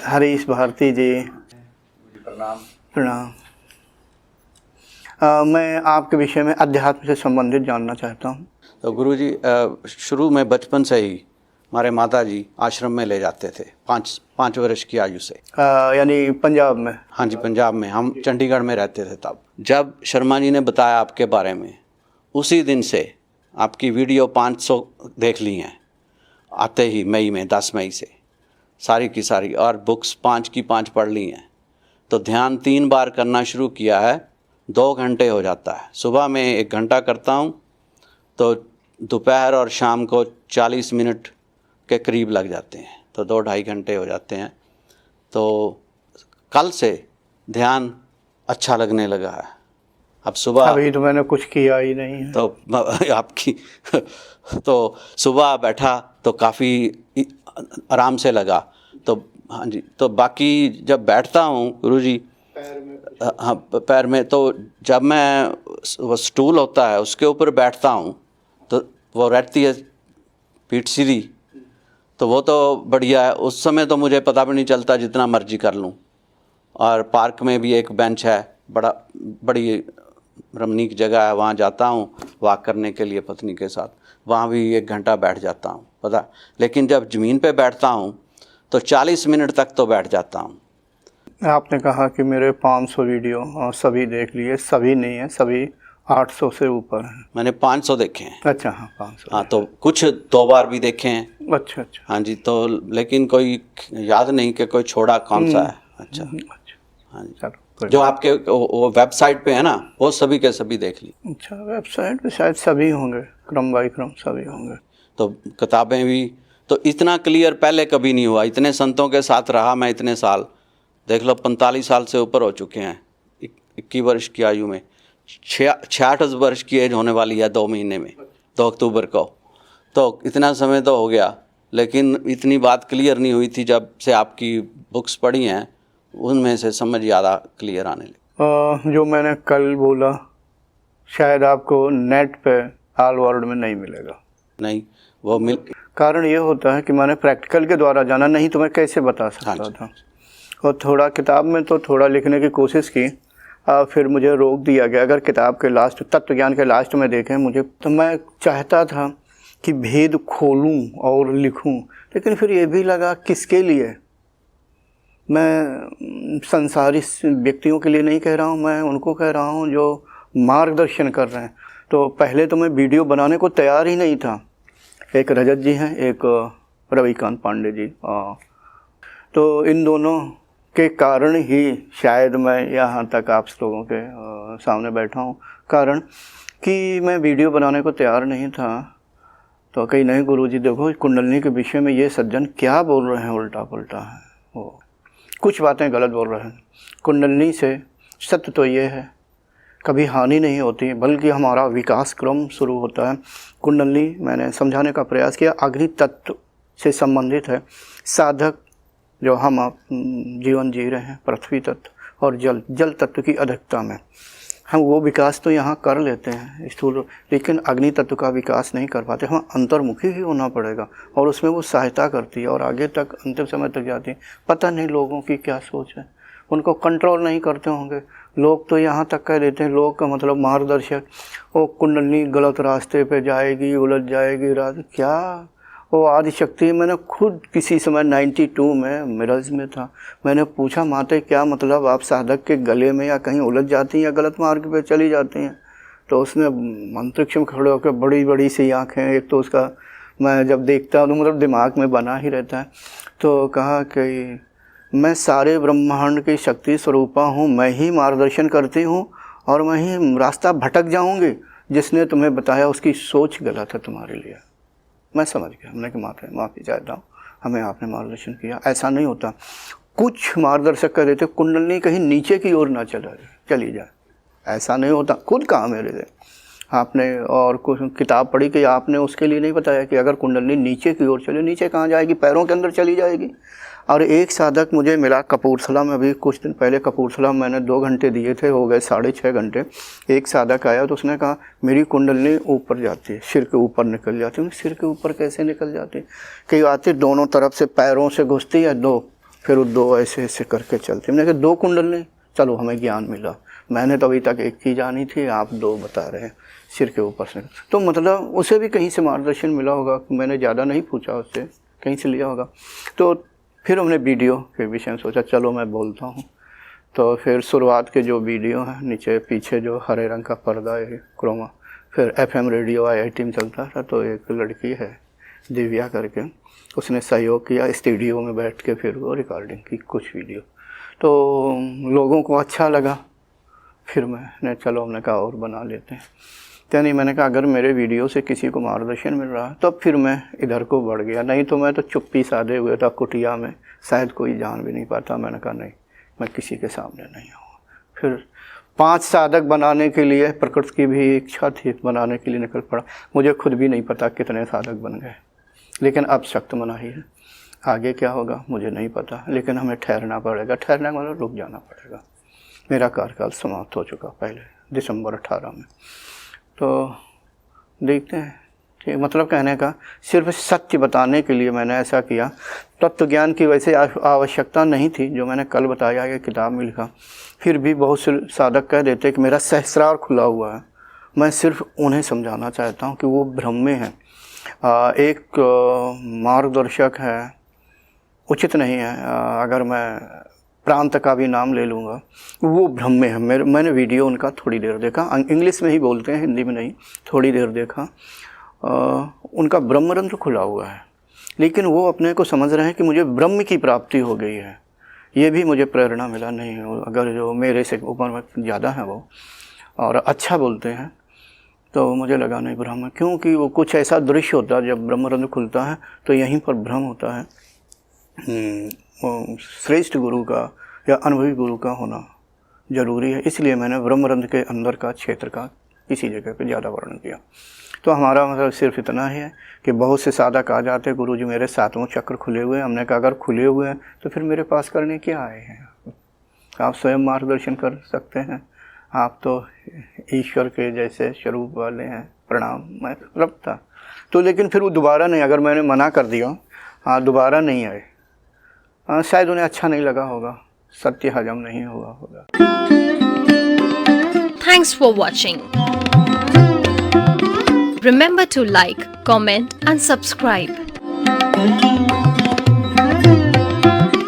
हरीश भारती जी, प्रणाम। प्रणाम। मैं आपके विषय में अध्यात्म से संबंधित जानना चाहता हूँ। तो गुरुजी, शुरू में बचपन से ही हमारे माता जी आश्रम में ले जाते थे, पाँच वर्ष की आयु से। यानी पंजाब में? हाँ जी, पंजाब में। हम चंडीगढ़ में रहते थे तब। जब शर्मा जी ने बताया आपके बारे में, उसी दिन से आपकी वीडियो 500 देख ली हैं आते ही, मई में, 10 मई से सारी की सारी, और बुक्स 5 की 5 पढ़ ली हैं। तो ध्यान 3 बार करना शुरू किया है, 2 घंटे हो जाता है। सुबह में 1 घंटा करता हूँ, तो दोपहर और शाम को 40 मिनट के करीब लग जाते हैं, तो 2-2.5 घंटे हो जाते हैं। तो कल से ध्यान अच्छा लगने लगा है। अब सुबह, अभी तो मैंने कुछ किया ही नहीं है। तो आपकी तो सुबह बैठा तो काफ़ी आराम से लगा। तो हाँ जी, तो बाकी जब बैठता हूँ गुरुजी, हाँ पैर में, तो जब मैं वो स्टूल होता है उसके ऊपर बैठता हूँ तो वो रहती है पीठ सीधी, तो वो तो बढ़िया है। उस समय तो मुझे पता भी नहीं चलता, जितना मर्जी कर लूँ। और पार्क में भी एक बेंच है, बड़ी रमणीक जगह है, वहाँ जाता हूँ वॉक करने के लिए पत्नी के साथ। वहाँ भी 1 घंटा बैठ जाता हूँ, पता। लेकिन जब ज़मीन पे बैठता हूँ तो 40 मिनट तक तो बैठ जाता हूँ। आपने कहा कि मेरे 500 वीडियो सभी देख लिए। सभी नहीं है, सभी 800 से ऊपर हैं। मैंने 500 देखे हैं। अच्छा, हाँ 500। हाँ, तो कुछ 2 बार भी देखे हैं। अच्छा अच्छा। हाँ जी, तो लेकिन कोई याद नहीं कि कोई छोड़ा कौन सा है। अच्छा, हाँ जी। चलो, जो आपके वो वेबसाइट पे है ना, वो सभी के सभी देख ली। अच्छा, वेबसाइट पे शायद सभी होंगे, क्रम बाई क्रम सभी होंगे। तो किताबें भी, तो इतना क्लियर पहले कभी नहीं हुआ। इतने संतों के साथ रहा मैं इतने साल, देख लो 45 साल से ऊपर हो चुके हैं। 21 वर्ष की आयु में 66 वर्ष की एज होने वाली है 2 महीने में, 2 अक्टूबर को। तो इतना समय तो हो गया, लेकिन इतनी बात क्लियर नहीं हुई थी। जब से आपकी बुक्स पढ़ी हैं, उनमें से समझ ज़्यादा क्लियर आने लगी। जो मैंने कल बोला, शायद आपको नेट पे ऑल वर्ल्ड में नहीं मिलेगा। नहीं, वो मिल, कारण ये होता है कि मैंने प्रैक्टिकल के द्वारा जाना, नहीं तो मैं कैसे बता सकता था। और थोड़ा किताब में तो थोड़ा लिखने की कोशिश की, फिर मुझे रोक दिया गया। अगर किताब के लास्ट, तत्व ज्ञान के लास्ट में देखें मुझे, तो मैं चाहता था कि भेद खोलूं और लिखूं, लेकिन फिर ये भी लगा किसके लिए। मैं संसारी व्यक्तियों के लिए नहीं कह रहा हूँ, मैं उनको कह रहा हूँ जो मार्गदर्शन कर रहे हैं। तो पहले तो मैं वीडियो बनाने को तैयार ही नहीं था। एक रजत जी हैं, एक रविकांत पांडे जी, तो इन दोनों के कारण ही शायद मैं यहाँ तक आप लोगों के सामने बैठा हूँ। कारण कि मैं वीडियो बनाने को तैयार नहीं था। तो कहीं नहीं गुरुजी देखो, कुंडलिनी के विषय में ये सज्जन क्या बोल रहे हैं, उल्टा पुल्टा है, वो कुछ बातें गलत बोल रहे हैं। कुंडलिनी से सत्य तो ये है, कभी हानि नहीं होती, बल्कि हमारा विकास क्रम शुरू होता है। कुंडलिनी मैंने समझाने का प्रयास किया, अग्नि तत्व से संबंधित है। साधक जो हम आप जीवन जी रहे हैं, पृथ्वी तत्व और जल तत्व की अधिकता में, हम वो विकास तो यहाँ कर लेते हैं स्थूल, लेकिन अग्नि तत्व का विकास नहीं कर पाते। हम अंतर्मुखी ही होना पड़ेगा, और उसमें वो सहायता करती है और आगे तक अंतिम समय तक जाती है। पता नहीं लोगों की क्या सोच है, उनको कंट्रोल नहीं करते होंगे। लोग तो यहाँ तक कह देते हैं, लोग का मतलब मार्गदर्शक, वो कुंडलिनी गलत रास्ते पे जाएगी, उलझ जाएगी रात, क्या वो आदिशक्ति। मैंने खुद किसी समय 92 में मिरज में था, मैंने पूछा माते क्या मतलब, आप साधक के गले में या कहीं उलझ जाती हैं या गलत मार्ग पे चली जाती हैं। तो उसने अंतरिक्ष में खड़े होकर बड़ी बड़ी सी आँखें, एक तो उसका मैं जब देखता हूँ तो मतलब दिमाग में बना ही रहता है। तो कहा कि मैं सारे ब्रह्मांड की शक्ति स्वरूपा हूँ, मैं ही मार्गदर्शन करती हूँ और मैं ही रास्ता भटक जाऊँगी। जिसने तुम्हें बताया उसकी सोच गलत है तुम्हारे लिए। मैं समझ गया, हमने कि माफ़ी चाहता हूँ, हमें आपने मार्गदर्शन किया। ऐसा नहीं होता, कुछ मार्गदर्शक कर देते कुंडलिनी कहीं नीचे की ओर ना चली जाए, ऐसा नहीं होता। खुद कहा मेरे से आपने, और कुछ किताब पढ़ी कि आपने उसके लिए नहीं बताया कि अगर कुंडलिनी नीचे की ओर चले, नीचे कहाँ जाएगी, पैरों के अंदर चली जाएगी। और एक साधक मुझे मिला कपूरथला में, अभी कुछ दिन पहले कपूरथला में मैंने 2 घंटे दिए थे, हो गए 6.5 घंटे। एक साधक आया तो उसने कहा मेरी कुंडलनी ऊपर जाती है, सिर के ऊपर निकल जाती है। सिर के ऊपर कैसे निकल जाती है? कई आती दोनों तरफ से पैरों से घुसती है 2, फिर वो 2 ऐसे ऐसे करके चलती। मैंने कहा 2 कुंडलनी, चलो हमें ज्ञान मिला। मैंने तो अभी तक एक ही जानी थी, आप 2 बता रहे हैं सिर के ऊपर से। तो मतलब उसे भी कहीं से मार्गदर्शन मिला होगा, मैंने ज़्यादा नहीं पूछा उससे, कहीं से लिया होगा। तो फिर हमने वीडियो के विषय में सोचा चलो मैं बोलता हूँ। तो फिर शुरुआत के जो वीडियो हैं, नीचे पीछे जो हरे रंग का पर्दा है क्रोमा, फिर FM रेडियो IIT में चलता था। तो एक लड़की है दिव्या करके, उसने सहयोग किया, स्टूडियो में बैठ के फिर वो रिकॉर्डिंग की कुछ वीडियो। तो लोगों को अच्छा लगा, फिर मैंने चलो हमने कहा और बना लेते हैं। तो नहीं, मैंने कहा अगर मेरे वीडियो से किसी को मार्गदर्शन मिल रहा है तो फिर मैं इधर को बढ़ गया, नहीं तो मैं तो चुप्पी साधे हुए था कुटिया में, शायद कोई जान भी नहीं पाता। मैंने कहा नहीं, मैं किसी के सामने नहीं हूँ। फिर 5 साधक बनाने के लिए, प्रकृति की भी इच्छा थी बनाने के लिए निकल पड़ा। मुझे खुद भी नहीं पता कितने साधक बन गए, लेकिन अब सख्त मनाही है। आगे क्या होगा मुझे नहीं पता, लेकिन हमें ठहरना पड़ेगा। ठहरना मतलब रुक जाना पड़ेगा। मेरा कार्यकाल समाप्त हो चुका पहले दिसंबर 18 में। तो देखते हैं, ठीक, मतलब कहने का सिर्फ सत्य बताने के लिए मैंने ऐसा किया। तत्व ज्ञान की वैसे आवश्यकता नहीं थी, जो मैंने कल बताया कि किताब में लिखा। फिर भी बहुत से साधक कह देते कि मेरा सहस्रार खुला हुआ है। मैं सिर्फ उन्हें समझाना चाहता हूँ कि वो भ्रम में है। एक मार्गदर्शक है, उचित नहीं है अगर मैं प्रांत का भी नाम ले लूँगा, वो भ्रम में है। मैंने वीडियो उनका थोड़ी देर देखा, इंग्लिश में ही बोलते हैं, हिंदी में नहीं, थोड़ी देर देखा। उनका ब्रह्मरंध्र खुला हुआ है, लेकिन वो अपने को समझ रहे हैं कि मुझे ब्रह्म की प्राप्ति हो गई है। ये भी मुझे प्रेरणा मिला। नहीं, अगर जो मेरे से ऊपर में ज़्यादा है वो और अच्छा बोलते हैं, तो मुझे लगा नहीं ब्रह्म, क्योंकि वो कुछ ऐसा दृश्य होता है जब ब्रह्मरंध्र खुलता है तो यहीं पर भ्रम होता है। श्रेष्ठ गुरु का या अनुभवी गुरु का होना ज़रूरी है। इसलिए मैंने ब्रह्मरंध्र के अंदर का क्षेत्र का किसी जगह पे ज़्यादा वर्णन किया। तो हमारा मतलब सिर्फ इतना ही है कि बहुत से साधक आ जाते, गुरु जी मेरे 7वां चक्र खुले हुए हैं। हमने कहा अगर खुले हुए हैं तो फिर मेरे पास करने क्या आए हैं? आप स्वयं मार्गदर्शन कर सकते हैं, आप तो ईश्वर के जैसे स्वरूप वाले हैं। प्रणाम, मैं रब था। तो लेकिन फिर वो दोबारा नहीं, अगर मैंने मना कर दिया, हाँ दोबारा नहीं आए, शायद उन्हें अच्छा नहीं लगा होगा, सत्य हजम नहीं हुआ होगा। Thanks for watching. Remember to like, comment and subscribe.